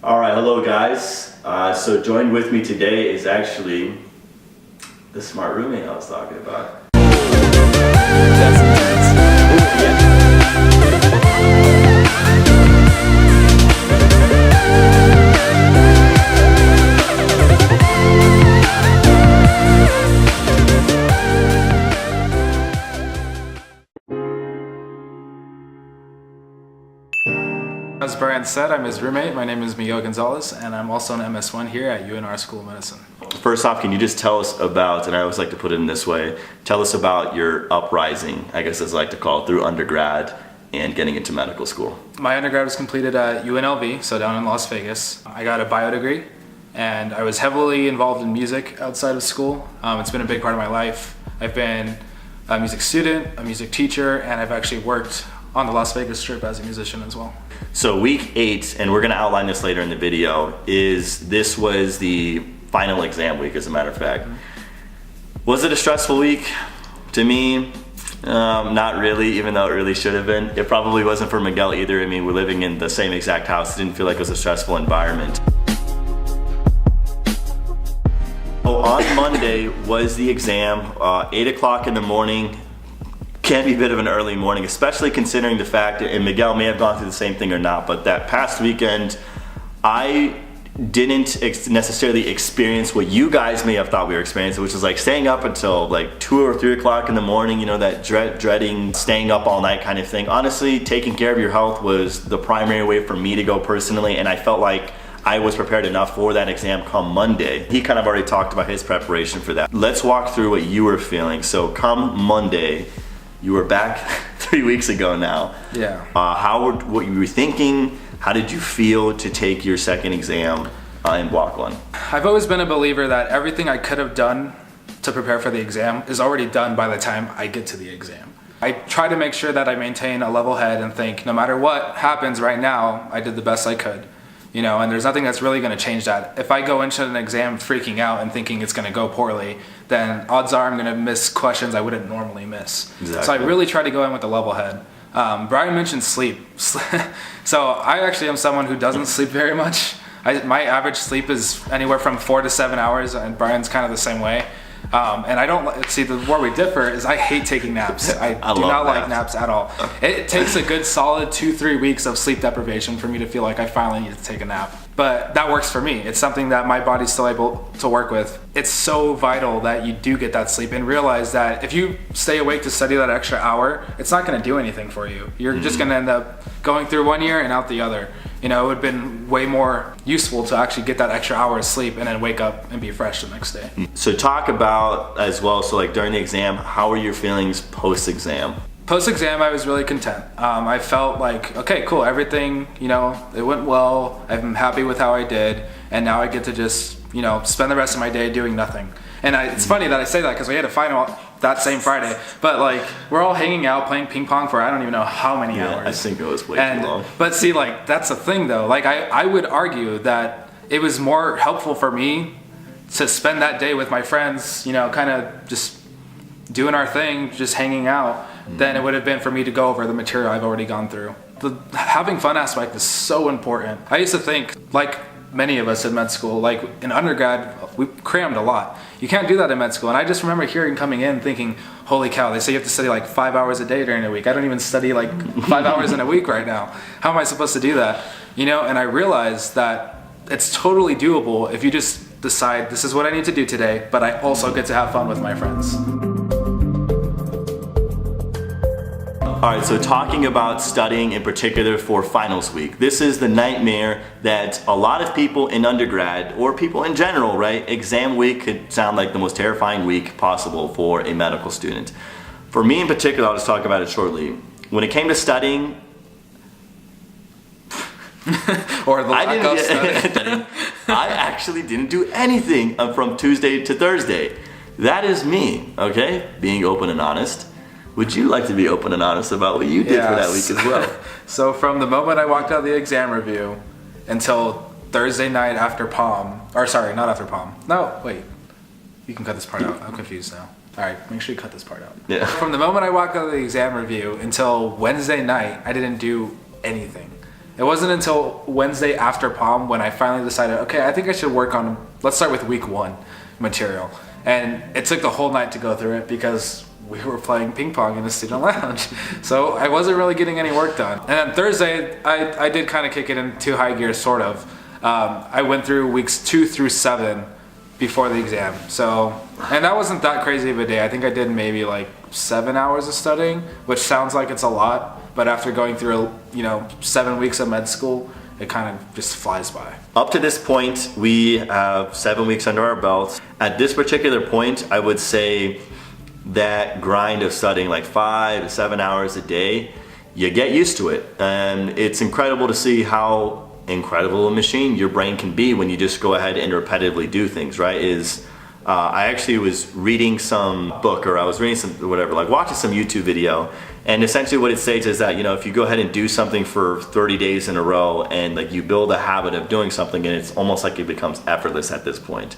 All right, hello guys. So joined with me today is actually the smart roommate I was talking about. As Brian said, I'm his roommate. My name is Miguel Gonzalez, and I'm also an MS1 here at UNR School of Medicine. First off, can you just tell us about, and I always like to put it in this way, tell us about your uprising, I guess as I like to call it, through undergrad and getting into medical school. My undergrad was completed at UNLV, so down in Las Vegas. I got a bio degree, and I was heavily involved in music outside of school. It's been a big part of my life. I've been a music student, a music teacher, and I've actually worked on the Las Vegas Strip as a musician as well. So week 8, and we're going to outline this later in the video, this was the final exam week, as a matter of fact. Was it a stressful week? To me, not really, even though it really should have been. It probably wasn't for Miguel either. I mean, we're living in the same exact house. It didn't feel like it was a stressful environment. So on Monday was the exam, 8 o'clock in the morning. Can be a bit of an early morning, especially considering the fact, and Miguel may have gone through the same thing or not, but that past weekend, I didn't necessarily experience what you guys may have thought we were experiencing, which is like staying up until like 2 or 3 o'clock in the morning, you know, that dreading staying up all night kind of thing. Honestly, taking care of your health was the primary way for me to go personally, and I felt like I was prepared enough for that exam come Monday. He kind of already talked about his preparation for that. Let's walk through what you were feeling. So come Monday, you were back 3 weeks ago now. Yeah. What you were thinking? How did you feel to take your second exam in block 1? I've always been a believer that everything I could have done to prepare for the exam is already done by the time I get to the exam. I try to make sure that I maintain a level head and think no matter what happens right now, I did the best I could. You know, and there's nothing that's really going to change that. If I go into an exam freaking out and thinking it's going to go poorly, then odds are I'm going to miss questions I wouldn't normally miss. Exactly. So I really try to go in with a level head. Brian mentioned sleep. So I actually am someone who doesn't sleep very much. My average sleep is anywhere from 4 to 7 hours, and Brian's kind of the same way. And I don't see where we differ is I hate taking naps. I do not like naps at all. It takes a good solid 2-3 weeks of sleep deprivation for me to feel like I finally need to take a nap. But that works for me. It's something that my body's still able to work with. It's so vital that you do get that sleep and realize that if you stay awake to study that extra hour, it's not going to do anything for you. You're just going to end up going through one ear and out the other. You know, it would have been way more useful to actually get that extra hour of sleep and then wake up and be fresh the next day. So talk about as well, so like during the exam, how were your feelings post-exam? Post-exam, I was really content. I felt like, okay, cool, everything, you know, it went well. I'm happy with how I did. And now I get to just, you know, spend the rest of my day doing nothing. And it's funny that I say that because we had a final that same Friday. But like, we're all hanging out playing ping pong for I don't even know how many hours. I think it was way too long. But see, like, that's the thing though. Like, I would argue that it was more helpful for me to spend that day with my friends, you know, kind of just doing our thing, just hanging out, than it would have been for me to go over the material I've already gone through. The having fun aspect is so important. I used to think, like many of us in med school, like in undergrad, we crammed a lot. You can't do that in med school. And I just remember coming in thinking, holy cow, they say you have to study like 5 hours a day during the week. I don't even study like 5 hours in a week right now. How am I supposed to do that? You know, and I realized that it's totally doable if you just decide this is what I need to do today, but I also get to have fun with my friends. All right, so talking about studying in particular for finals week, this is the nightmare that a lot of people in undergrad, or people in general, right? Exam week could sound like the most terrifying week possible for a medical student. For me in particular, I'll just talk about it shortly. When it came to studying, or the lack of studying. I actually didn't do anything from Tuesday to Thursday. That is me, okay? Being open and honest. Would you like to be open and honest about what you did for that week as well? So from the moment I walked out of the exam review until Thursday night after POM, or sorry, not after POM. No, wait. You can cut this part out. I'm confused now. All right, make sure you cut this part out. Yeah. From the moment I walked out of the exam review until Wednesday night, I didn't do anything. It wasn't until Wednesday after prom when I finally decided, okay, I think I should work on, let's start with week 1 material. And it took the whole night to go through it because we were playing ping pong in the student lounge. So I wasn't really getting any work done. And then Thursday, I did kind of kick it into high gear, sort of. I went through weeks 2 through 7 before the exam. So, and that wasn't that crazy of a day. I think I did maybe like 7 hours of studying, which sounds like it's a lot. But after going through, 7 weeks of med school, it kind of just flies by. Up to this point, we have 7 weeks under our belts. At this particular point, I would say that grind of studying like 5 to 7 hours a day, you get used to it. And it's incredible to see how incredible a machine your brain can be when you just go ahead and repetitively do things, right? I actually was reading some book, or I was reading some whatever, like watching some YouTube video, and essentially what it states is that, if you go ahead and do something for 30 days in a row and like you build a habit of doing something, and it's almost like it becomes effortless at this point.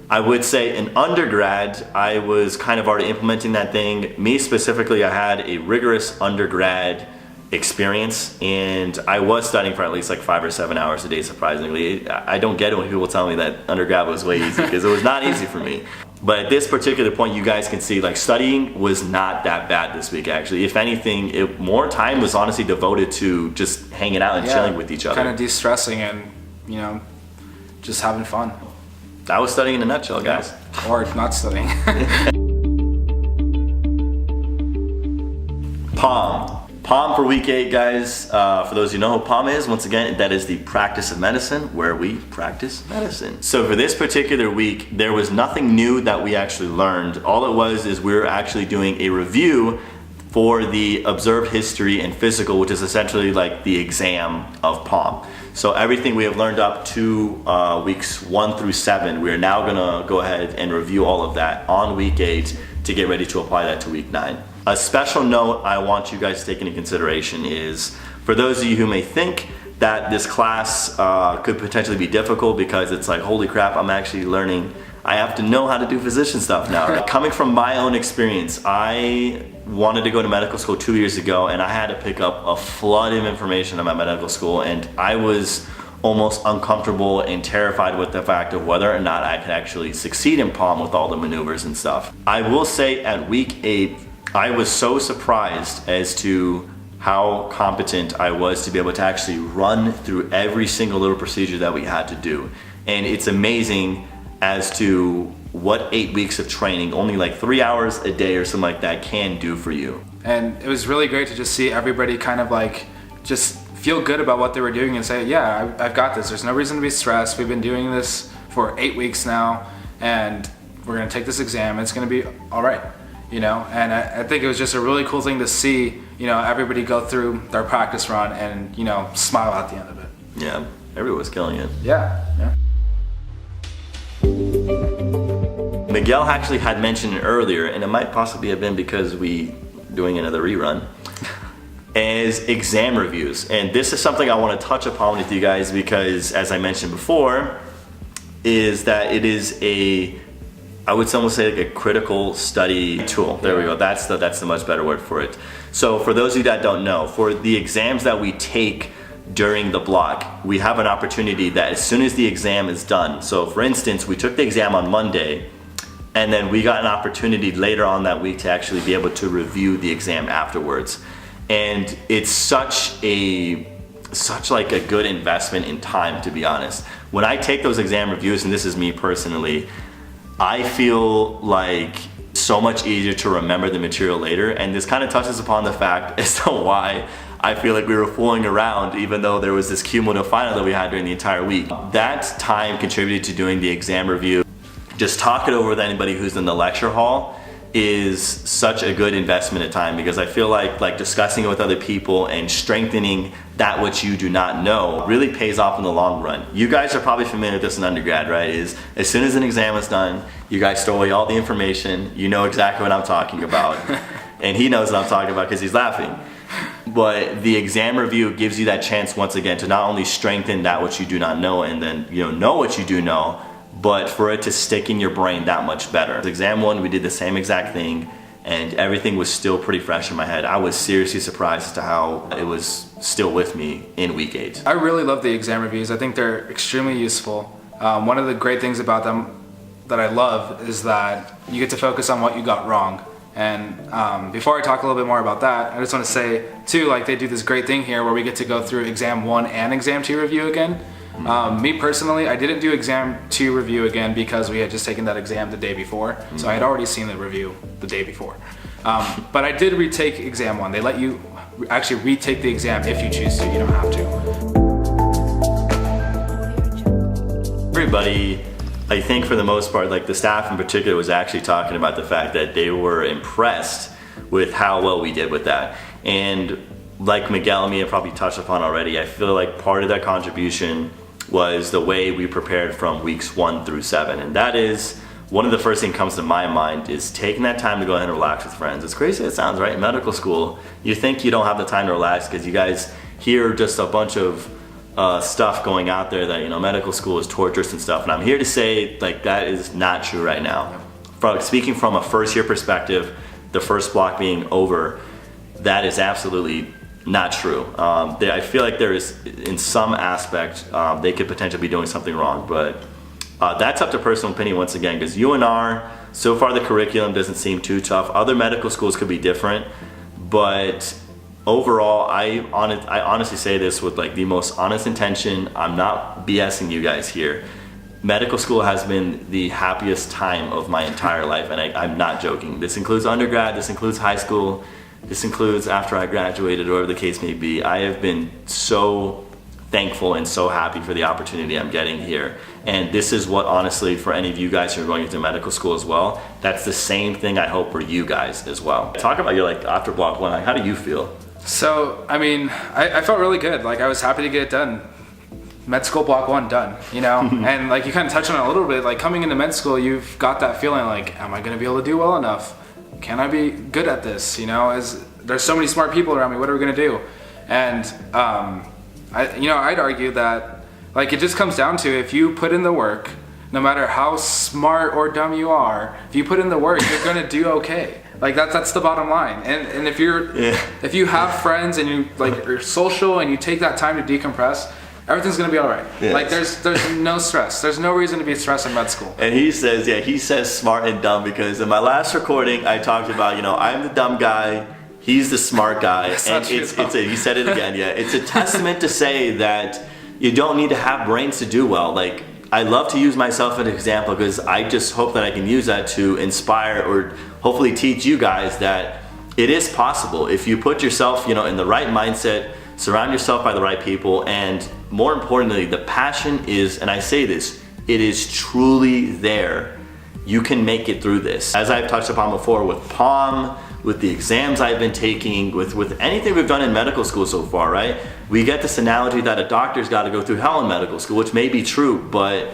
I would say in undergrad, I was kind of already implementing that thing. Me specifically, I had a rigorous undergrad experience, and I was studying for at least like 5 or 7 hours a day, surprisingly. I don't get it when people tell me that undergrad was way easy, because it was not easy for me. But at this particular point, you guys can see like studying was not that bad this week, actually. If anything, more time was honestly devoted to just hanging out and chilling with each other. Kind of de-stressing and, just having fun. I was studying in a nutshell, guys. Or not studying. POM for week 8, guys. For those of you who know who POM is, once again, that is the practice of medicine, where we practice medicine. So for this particular week, there was nothing new that we actually learned. All it was is we were actually doing a review for the observed history and physical, which is essentially like the exam of POM. So everything we have learned up to weeks 1 through 7, we are now gonna go ahead and review all of that on week 8 to get ready to apply that to week 9. A special note I want you guys to take into consideration is, for those of you who may think that this class could potentially be difficult because it's like, holy crap, I'm actually learning, I have to know how to do physician stuff now. Coming from my own experience, I wanted to go to medical school 2 years ago, and I had to pick up a flood of information about medical school, and I was almost uncomfortable and terrified with the fact of whether or not I could actually succeed in POM with all the maneuvers and stuff. I will say at week 8, I was so surprised as to how competent I was to be able to actually run through every single little procedure that we had to do. And it's amazing as to what 8 weeks of training, only like 3 hours a day or something like that, can do for you. And it was really great to just see everybody kind of like just feel good about what they were doing and say, yeah, I've got this. There's no reason to be stressed. We've been doing this for 8 weeks now, and we're gonna take this exam. It's gonna be all right. And I think it was just a really cool thing to see, everybody go through their practice run and, smile at the end of it. Yeah, everyone was killing it. Yeah. Miguel actually had mentioned it earlier, and it might possibly have been because we doing another rerun, as exam reviews. And this is something I want to touch upon with you guys because, as I mentioned before, is that it is I would almost say like a critical study tool. There we go. That's the much better word for it. So for those of you that don't know, for the exams that we take during the block, we have an opportunity that as soon as the exam is done, so for instance, we took the exam on Monday, and then we got an opportunity later on that week to actually be able to review the exam afterwards. And it's such like a good investment in time, to be honest. When I take those exam reviews, and this is me personally, I feel like so much easier to remember the material later, and this kind of touches upon the fact as to why I feel like we were fooling around even though there was this cumulative final that we had during the entire week. That time contributed to doing the exam review. Just talk it over with anybody who's in the lecture hall is such a good investment of time, because I feel like discussing it with other people and strengthening that which you do not know really pays off in the long run. You guys are probably familiar with this in undergrad, right? Is as soon as an exam is done, you guys throw away all the information, you know exactly what I'm talking about, and he knows what I'm talking about because he's laughing. But the exam review gives you that chance once again to not only strengthen that which you do not know and then know what you do know, but for it to stick in your brain that much better. Exam 1, we did the same exact thing, and everything was still pretty fresh in my head. I was seriously surprised as to how it was still with me in week 8. I really love the exam reviews. I think they're extremely useful. One of the great things about them that I love is that you get to focus on what you got wrong. And before I talk a little bit more about that, I just want to say too, like they do this great thing here where we get to go through exam 1 and exam 2 review again. Me personally, I didn't do exam 2 review again because we had just taken that exam the day before. So I had already seen the review the day before. But I did retake exam 1. They let you actually retake the exam if you choose to. You don't have to. Everybody, I think for the most part, like the staff in particular was actually talking about the fact that they were impressed with how well we did with that. And like Miguel and me have probably touched upon already, I feel like part of that contribution was the way we prepared from weeks 1 through 7. And that is one of the first things that comes to my mind is taking that time to go ahead and relax with friends. As crazy as it sounds, right? In medical school, you think you don't have the time to relax because you guys hear just a bunch of stuff going out there that, you know, medical school is torturous and stuff. And I'm here to say, like, that is not true right now. Speaking from a first year perspective, the first block being over, that is absolutely not true. I feel like there is, in some aspect, they could potentially be doing something wrong, but that's up to personal opinion once again, because UNR, so far the curriculum doesn't seem too tough. Other medical schools could be different, but overall, I honestly say this with like the most honest intention. I'm not BSing you guys here. Medical school has been the happiest time of my entire life, and I'm not joking. This includes undergrad, this includes high school, this includes after I graduated, or whatever the case may be. I have been so thankful and so happy for the opportunity I'm getting here. And this is what, honestly, for any of you guys who are going into medical school as well, that's the same thing I hope for you guys as well. Talk about your like after block 1, like, how do you feel? So, I mean, I felt really good. Like I was happy to get it done. Med school block 1 done, you know? And like you kind of touched on it a little bit, like coming into med school, you've got that feeling like, am I gonna be able to do well enough? Can I be good at this? You know, there's so many smart people around me, what are we gonna do? And I'd argue that like it just comes down to if you put in the work, no matter how smart or dumb you are, if you put in the work, you're gonna do okay. Like that's the bottom line. And if you have friends and you like you're social and you take that time to decompress, everything's gonna be all right. Yes. Like there's no stress. There's no reason to be stressed in med school. And he says smart and dumb because in my last recording I talked about, you know, I'm the dumb guy. He's the smart guy, and he said it again. Yeah, it's a testament to say that you don't need to have brains to do well. Like I love to use myself as an example because I just hope that I can use that to inspire or hopefully teach you guys that it is possible if you put yourself, you know, in the right mindset, surround yourself by the right people, and more importantly, the passion is, and I say this, it is truly there. You can make it through this. As I've touched upon before with POM, with the exams I've been taking, with anything we've done in medical school so far, right? We get this analogy that a doctor's got to go through hell in medical school, which may be true, but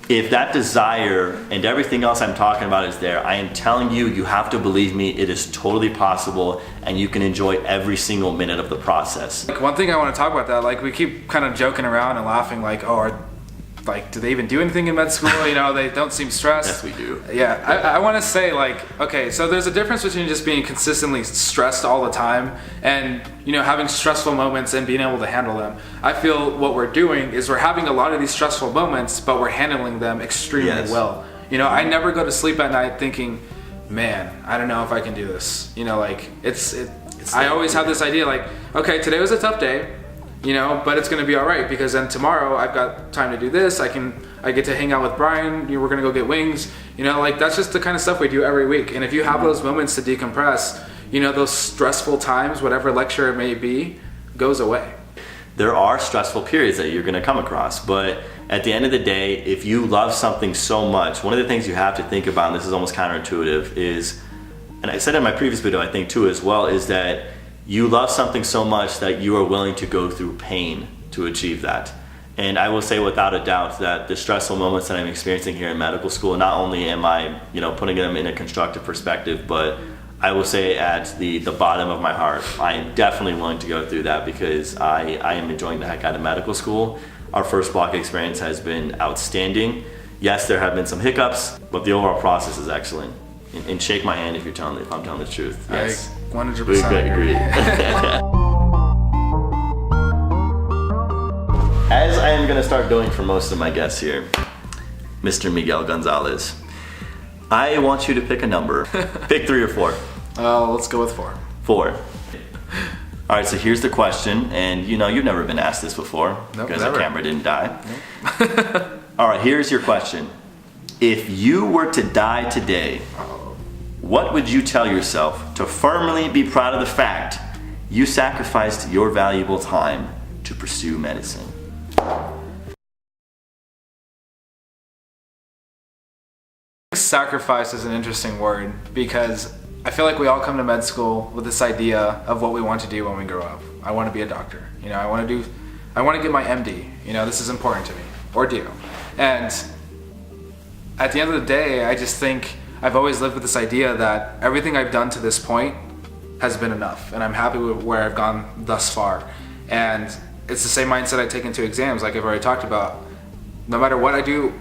if that desire and everything else I'm talking about is there, I am telling you, you have to believe me, it is totally possible, and you can enjoy every single minute of the process. Like one thing I want to talk about that, like we keep kind of joking around and laughing like, do they even do anything in med school? You know, they don't seem stressed. Yes, we do. Yeah, I want to say like, okay, so there's a difference between just being consistently stressed all the time and, you know, having stressful moments and being able to handle them. I feel what we're doing is we're having a lot of these stressful moments, but we're handling them extremely well. You know, I never go to sleep at night thinking, man, I don't know if I can do this. You know, like I always have this idea like, okay, today was a tough day. You know, but it's gonna be all right because then tomorrow I've got time to do this. I get to hang out with Brian. We're gonna go get wings. You know, like that's just the kind of stuff we do every week. And if you have those moments to decompress, you know, those stressful times, whatever lecture it may be, goes away. There are stressful periods that you're gonna come across, but at the end of the day, if you love something so much, one of the things you have to think about, and this is almost counterintuitive, is, and I said in my previous video, I think too as well, is that you love something so much that you are willing to go through pain to achieve that. And I will say without a doubt that the stressful moments that I'm experiencing here in medical school, not only am I, you know, putting them in a constructive perspective, but I will say at the bottom of my heart, I am definitely willing to go through that because I am enjoying the heck out of medical school. Our first block experience has been outstanding. Yes, there have been some hiccups, but the overall process is excellent. And shake my hand if I'm telling the truth. Yes. 100%. We agree. gonna start doing for most of my guests here, Mr. Miguel Gonzalez. I want you to pick a number. Pick 3 or 4. Let's go with 4. 4. All right, so here's the question, and you know you've never been asked this before because the camera didn't die. Nope. All right, here's your question. If you were to die today, what would you tell yourself to firmly be proud of the fact you sacrificed your valuable time to pursue medicine? Sacrifice is an interesting word because I feel like we all come to med school with this idea of what we want to do when we grow up. I want to be a doctor. You know, I want to get my MD. You know, this is important to me, or do. And at the end of the day, I just think I've always lived with this idea that everything I've done to this point has been enough, and I'm happy with where I've gone thus far. And it's the same mindset I take into exams, like I've already talked about. No matter what I do,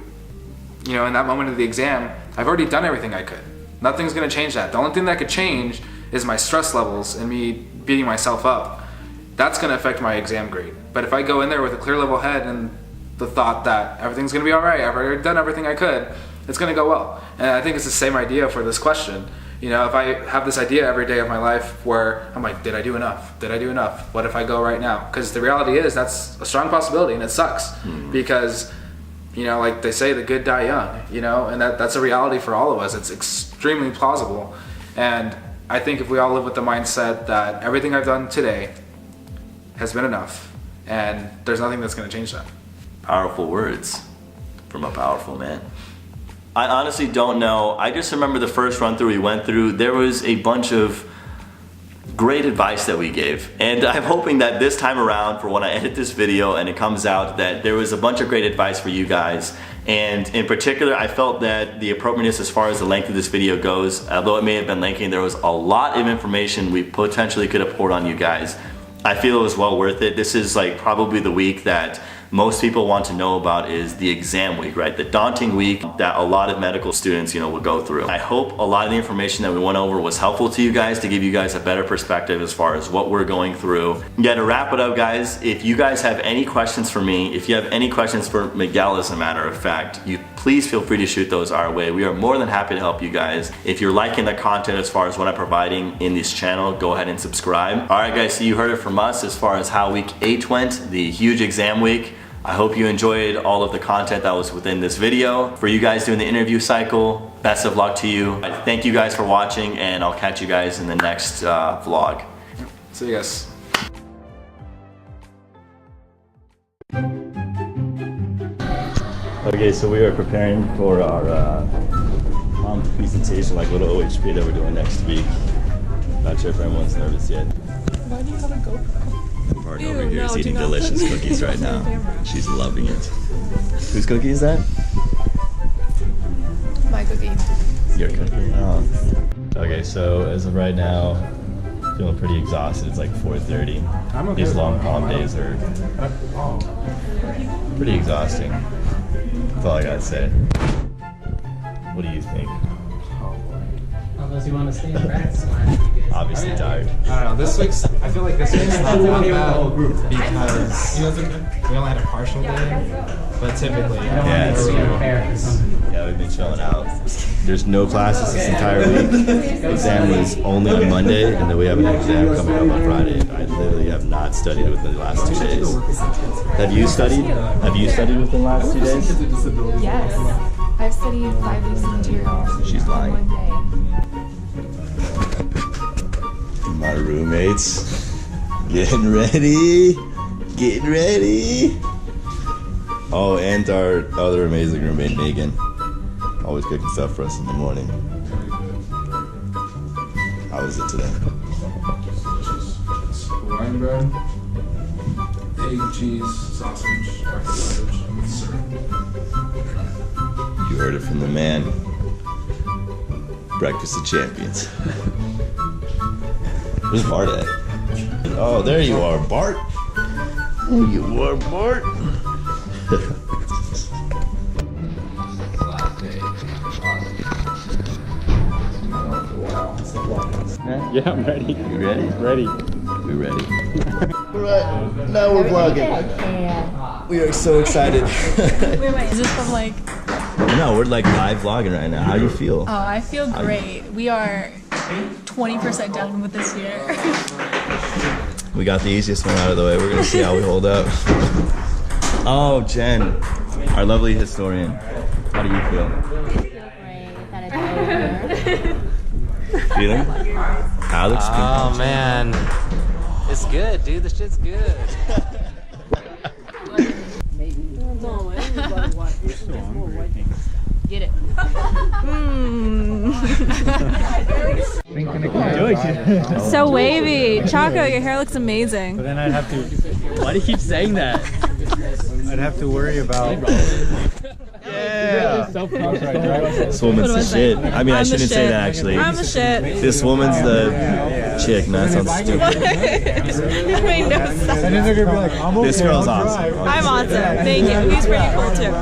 you know, in that moment of the exam, I've already done everything I could. Nothing's gonna change that. The only thing that could change is my stress levels and me beating myself up. That's gonna affect my exam grade. But if I go in there with a clear level head and the thought that everything's gonna be all right, I've already done everything I could, it's gonna go well. And I think it's the same idea for this question. You know, if I have this idea every day of my life where I'm like, did I do enough? Did I do enough? What if I go right now? Because the reality is that's a strong possibility, and it sucks because, you know, like they say, the good die young, you know, and that's a reality for all of us. It's extremely plausible. And I think if we all live with the mindset that everything I've done today has been enough, and there's nothing that's gonna change that. Powerful words from a powerful man. I honestly don't know. I just remember the first run through we went through, there was a bunch of great advice that we gave. And I'm hoping that this time around, for when I edit this video and it comes out, that there was a bunch of great advice for you guys. And in particular, I felt that the appropriateness as far as the length of this video goes, although it may have been lengthy, there was a lot of information we potentially could have poured on you guys. I feel it was well worth it. This is like probably the week that most people want to know about, is the exam week, right? The daunting week that a lot of medical students, you know, will go through. I hope a lot of the information that we went over was helpful to you guys to give you guys a better perspective as far as what we're going through. Yeah, to wrap it up, guys, if you guys have any questions for me, if you have any questions for Miguel, as a matter of fact, you please feel free to shoot those our way. We are more than happy to help you guys. If you're liking the content as far as what I'm providing in this channel, go ahead and subscribe. All right, guys, so you heard it from us as far as how week 8 went, the huge exam week. I hope you enjoyed all of the content that was within this video. For you guys doing the interview cycle, best of luck to you. Thank you guys for watching, and I'll catch you guys in the next vlog. See you guys. Okay, so we are preparing for our presentation, like little OHP that we're doing next week. Not sure if everyone's nervous yet. Why do you have a GoPro? Part over here is eating delicious cookies right now. She's loving it. Whose cookie is that? My cookie. Your cookie? Oh. Okay, so as of right now, feeling pretty exhausted. It's like 4:30. These long prom days are pretty exhausting. That's all I gotta say. What do you think? Unless you want to stay in practice. Obviously tired. I don't know. This week's. I feel like this week's not bad because we only had a partial day, but typically, Yeah, we've been chilling out. There's no classes this entire week. The exam was only on Monday, and then we have an exam coming up on Friday. I literally have not studied within the last 2 days. Have you studied? Have you studied within the last 2 days? Yes. I've studied 5 weeks of material. She's lying. In 1 day. My roommates getting ready. Getting ready. Oh, and our other amazing roommate, Megan. Always cooking stuff for us in the morning. How was it today? wine bread, egg, cheese, sausage, dark sausage, with syrup. You heard it from the man. Breakfast of Champions. Where's Bart at? Oh, there you are, Bart. There you are, Bart. Yeah, I'm ready. You ready? Ready. We ready? Alright, now we're vlogging. We are so excited. Wait, is this from like... No, we're like live vlogging right now. How do you feel? Oh, I feel great. We are 20% done with this year. We got the easiest one out of the way. We're gonna see how we hold up. Oh, Jen, our lovely historian. How do you feel? I feel great that it's over. Feeling? Alex? Oh man, it's good, dude. The shit's good. Get it. So wavy. Chaco, your hair looks amazing. But then I'd have to. Why do you keep saying that? I'd have to worry about. Yeah. This woman's the shit. I mean, I shouldn't say that actually. I'm the shit. This woman's the chick. No, that sounds stupid. That made no sense. And then they're gonna be like, This girl's awesome. I'm awesome. Thank you. He's pretty cool too.